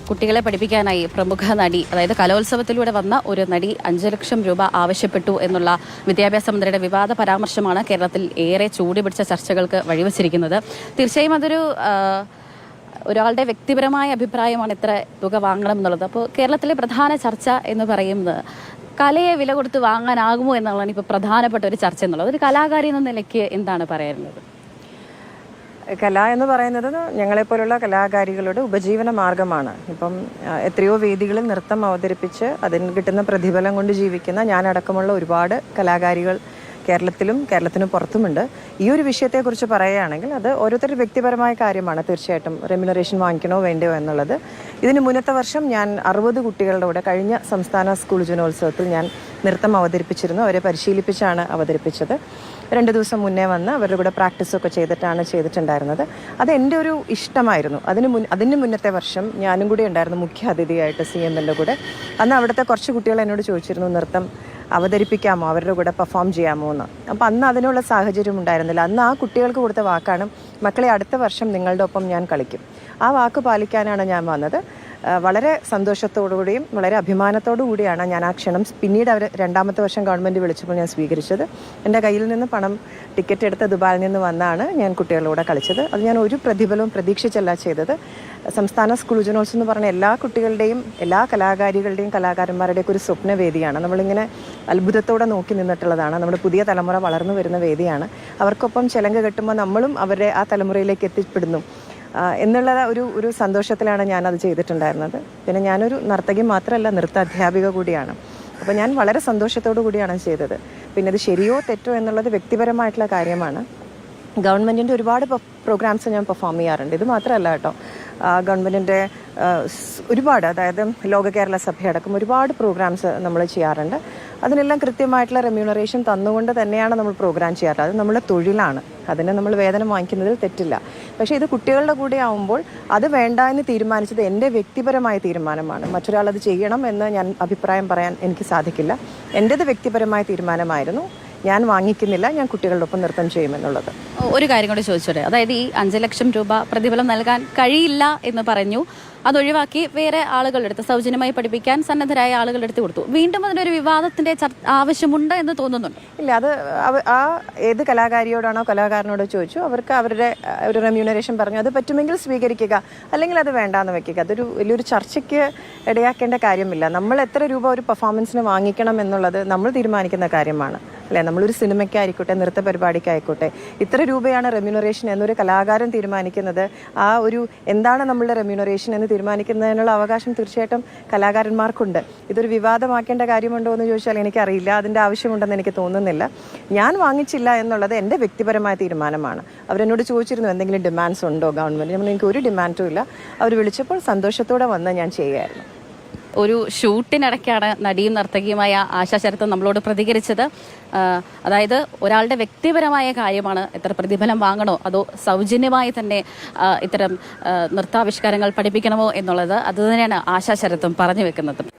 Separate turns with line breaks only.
കുട്ടികളെ പഠിപ്പിക്കാനായി പ്രമുഖ നടി, അതായത് കലോത്സവത്തിലൂടെ വന്ന ഒരു നടി 5 ലക്ഷം രൂപ ആവശ്യപ്പെട്ടു എന്നുള്ള വിദ്യാഭ്യാസ മന്ത്രിയുടെ വിവാദ പരാമർശമാണ് കേരളത്തിൽ ഏറെ ചൂടുപിടിച്ച ചർച്ചകൾക്ക് വഴിവെച്ചിരിക്കുന്നത്. തീർച്ചയായും അതൊരു ഒരാളുടെ വ്യക്തിപരമായ അഭിപ്രായമാണ് ഇത്ര തുക വാങ്ങണം എന്നുള്ളത്. അപ്പോൾ കേരളത്തിലെ പ്രധാന ചർച്ച എന്ന് പറയുന്നത് കലയെ വില കൊടുത്ത് വാങ്ങാനാകുമോ എന്നുള്ളതാണ് ഇപ്പോൾ പ്രധാനപ്പെട്ട ഒരു ചർച്ച എന്നുള്ളത്. ഒരു കലാകാരി എന്ന നിലയ്ക്ക് എന്താണ് പറയാനുള്ളത്?
കല എന്ന് പറയുന്നത് ഞങ്ങളെപ്പോലുള്ള കലാകാരികളുടെ ഉപജീവന മാർഗമാണ്. ഇപ്പം എത്രയോ വേദികളിൽ നൃത്തം അവതരിപ്പിച്ച് അതിന് കിട്ടുന്ന പ്രതിഫലം കൊണ്ട് ജീവിക്കുന്ന ഞാനടക്കമുള്ള ഒരുപാട് കലാകാരികൾ കേരളത്തിലും കേരളത്തിന് പുറത്തുമുണ്ട്. ഈ ഒരു വിഷയത്തെക്കുറിച്ച് പറയുകയാണെങ്കിൽ അത് ഓരോരുത്തരുടെ വ്യക്തിപരമായ കാര്യമാണ്. തീർച്ചയായിട്ടും റെമ്യൂണറേഷൻ വാങ്ങിക്കണോ വേണ്ടയോ എന്നുള്ളത്. ഇതിന് മുന്നത്തെ വർഷം ഞാൻ 60 കുട്ടികളുടെ കൂടെ കഴിഞ്ഞ സംസ്ഥാന സ്കൂൾ ജനോത്സവത്തിൽ ഞാൻ നൃത്തം അവതരിപ്പിച്ചിരുന്നു. അവരെ പരിശീലിപ്പിച്ചാണ് അവതരിപ്പിച്ചത്. 2 ദിവസം മുന്നേ വന്ന് അവരുടെ കൂടെ പ്രാക്ടീസൊക്കെ ചെയ്തിട്ടുണ്ടായിരുന്നത്. അത് എൻ്റെ ഒരു ഇഷ്ടമായിരുന്നു. അതിന് മുന്നത്തെ വർഷം ഞാനും കൂടി ഉണ്ടായിരുന്നു മുഖ്യ അതിഥിയായിട്ട് CMൻ്റെ കൂടെ. അന്ന് അവിടുത്തെ കുറച്ച് കുട്ടികൾ എന്നോട് ചോദിച്ചിരുന്നു നൃത്തം അവതരിപ്പിക്കാമോ, അവരുടെ കൂടെ പെർഫോം ചെയ്യാമോ എന്ന്. അപ്പോൾ അന്ന് അതിനുള്ള സാഹചര്യം ഉണ്ടായിരുന്നില്ല. അന്ന് ആ കുട്ടികൾക്ക് കൊടുത്ത വാക്കാണ്, മക്കളെ അടുത്ത വർഷം നിങ്ങളുടെ ഒപ്പം ഞാൻ കളിക്കും. ആ വാക്ക് പാലിക്കാനാണ് ഞാൻ വന്നത്. വളരെ സന്തോഷത്തോടുകൂടിയും വളരെ അഭിമാനത്തോടു കൂടിയാണ് ഞാൻ ആ ക്ഷണം പിന്നീട് അവർ 2ാമത്തെ വർഷം ഗവൺമെൻറ് വിളിച്ചപ്പോൾ ഞാൻ സ്വീകരിച്ചത്. എൻ്റെ കയ്യിൽ നിന്ന് പണം ടിക്കറ്റ് എടുത്ത് ദുബായിൽ നിന്ന് വന്നാണ് ഞാൻ കുട്ടികളുടെ കളിച്ചത്. അത് ഞാൻ ഒരു പ്രതിഫലവും പ്രതീക്ഷിച്ചല്ല ചെയ്തത്. സംസ്ഥാന സ്കൂൾ ജനോത്സവം എന്ന് പറഞ്ഞ എല്ലാ കുട്ടികളുടെയും എല്ലാ കലാകാരികളുടെയും കലാകാരന്മാരുടെയൊക്കെ ഒരു സ്വപ്നവേദിയാണ്. നമ്മളിങ്ങനെ അത്ഭുതത്തോടെ നോക്കി നിന്നിട്ടുള്ളതാണ്. നമ്മുടെ പുതിയ തലമുറ വളർന്നു വരുന്ന വേദിയാണ്. അവർക്കൊപ്പം ചിലങ്ക കെട്ടുമ്പോൾ നമ്മളും അവരെ ആ തലമുറയിലേക്ക് എത്തിപ്പെടുന്നു എന്നുള്ള ഒരു സന്തോഷത്തിലാണ് ഞാനത് ചെയ്തിട്ടുണ്ടായിരുന്നത്. പിന്നെ ഞാനൊരു നർത്തകി മാത്രമല്ല, നൃത്ത അധ്യാപിക കൂടിയാണ്. അപ്പോൾ ഞാൻ വളരെ സന്തോഷത്തോടു കൂടിയാണ് ചെയ്തത്. പിന്നെ അത് ശരിയോ തെറ്റോ എന്നുള്ളത് വ്യക്തിപരമായിട്ടുള്ള കാര്യമാണ്. ഗവൺമെൻറ്റിൻ്റെ ഒരുപാട് പ്രോഗ്രാംസ് ഞാൻ പെർഫോം ചെയ്യാറുണ്ട്. ഇത് മാത്രമല്ല കേട്ടോ, ഗവൺമെൻറ്റിൻ്റെ ഒരുപാട്, അതായത് ലോക കേരള സഭയടക്കം ഒരുപാട് പ്രോഗ്രാംസ് നമ്മൾ ചെയ്യാറുണ്ട്. അതിനെല്ലാം കൃത്യമായിട്ടുള്ള റെമ്യൂണറേഷൻ തന്നുകൊണ്ട് തന്നെയാണ് നമ്മൾ പ്രോഗ്രാം ചെയ്യാറ്. അത് നമ്മുടെ തൊഴിലാണ്. അതിന് നമ്മൾ വേതനം വാങ്ങിക്കുന്നതിൽ തെറ്റില്ല. പക്ഷേ ഇത് കുട്ടികളുടെ കൂടെ ആവുമ്പോൾ അത് വേണ്ട എന്ന് തീരുമാനിച്ചത് എൻ്റെ വ്യക്തിപരമായ തീരുമാനമാണ്. മറ്റൊരാൾ അത് ചെയ്യണം എന്ന് ഞാൻ അഭിപ്രായം പറയാൻ എനിക്ക് സാധിക്കില്ല. എൻ്റേത് വ്യക്തിപരമായ തീരുമാനമായിരുന്നു. ഞാൻ വാങ്ങിക്കുന്നില്ല, ഞാൻ കുട്ടികളുടെ ഒപ്പം നൃത്തം ചെയ്യുമെന്നുള്ളത്.
ഒരു കാര്യം കൂടി ചോദിച്ചോട്ടെ, അതായത് ഈ 5 ലക്ഷം രൂപ പ്രതിഫലം നൽകാൻ കഴിയില്ല എന്ന് പറഞ്ഞു, അതൊഴിവാക്കി വേറെ ആളുകളുടെ അടുത്ത് സൗജന്യമായി പഠിപ്പിക്കാൻ സന്നദ്ധരായ ആളുകളുടെ അടുത്ത് കൊടുത്തു. വീണ്ടും അതിനൊരു വിവാദത്തിന്റെ ആവശ്യമുണ്ട് എന്ന് തോന്നുന്നുണ്ട്?
ഇല്ല, അത് ആ ഏത് കലാകാരിയോടാണോ കലാകാരനോടോ ചോദിച്ചു, അവർക്ക് അവരുടെ ഒരു റെമ്യൂണറേഷൻ പറഞ്ഞു. അത് പറ്റുമെങ്കിൽ സ്വീകരിക്കുക, അല്ലെങ്കിൽ അത് വേണ്ടാന്ന് വെക്കുക. അതൊരു വലിയൊരു ചർച്ചയ്ക്ക് ഇടയാക്കേണ്ട കാര്യമില്ല. നമ്മൾ എത്ര രൂപ ഒരു പെർഫോമൻസിന് വാങ്ങിക്കണം എന്നുള്ളത് നമ്മൾ തീരുമാനിക്കുന്ന കാര്യമാണ്, അല്ലേ? നമ്മളൊരു സിനിമയ്ക്കായിക്കോട്ടെ, നൃത്ത പരിപാടിക്കായിക്കോട്ടെ, ഇത്ര രൂപയാണ് റെമ്യൂണറേഷൻ എന്നൊരു കലാകാരൻ തീരുമാനിക്കുന്നത്. ആ ഒരു എന്താണ് നമ്മളുടെ റെമ്യൂണറേഷൻ എന്ന് തീരുമാനിക്കുന്നതിനുള്ള അവകാശം തീർച്ചയായിട്ടും കലാകാരന്മാർക്കുണ്ട്. ഇതൊരു വിവാദമാക്കേണ്ട കാര്യമുണ്ടോ എന്ന് ചോദിച്ചാൽ എനിക്കറിയില്ല. അതിൻ്റെ ആവശ്യമുണ്ടെന്ന് എനിക്ക് തോന്നുന്നില്ല. ഞാൻ വാങ്ങിച്ചില്ല എന്നുള്ളത് എൻ്റെ വ്യക്തിപരമായ തീരുമാനമാണ്. അവരെന്നോട് ചോദിച്ചിരുന്നു എന്തെങ്കിലും ഡിമാൻഡ്സ് ഉണ്ടോ ഗവൺമെൻറ്. എനിക്ക് ഒരു ഡിമാൻഡും ഇല്ല. അവർ വിളിച്ചപ്പോൾ സന്തോഷത്തോടെ വന്ന് ഞാൻ ചെയ്യുമായിരുന്നു.
ഒരു ഷൂട്ടിനിടയ്ക്കാണ് നടിയും നർത്തകിയുമായ ആശാ ശരത്ത് നമ്മളോട് പ്രതികരിച്ചത്. അതായത് ഒരാളുടെ വ്യക്തിപരമായ കാര്യമാണ് എത്ര പ്രതിഫലം വാങ്ങണോ അതോ സൗജന്യമായി തന്നെ ഇത്തരം നൃത്താവിഷ്കാരങ്ങൾ പഠിപ്പിക്കണമോ എന്നുള്ളത്. അതുതന്നെയാണ് ആശാ ശരത്തും പറഞ്ഞു വെക്കുന്നത്.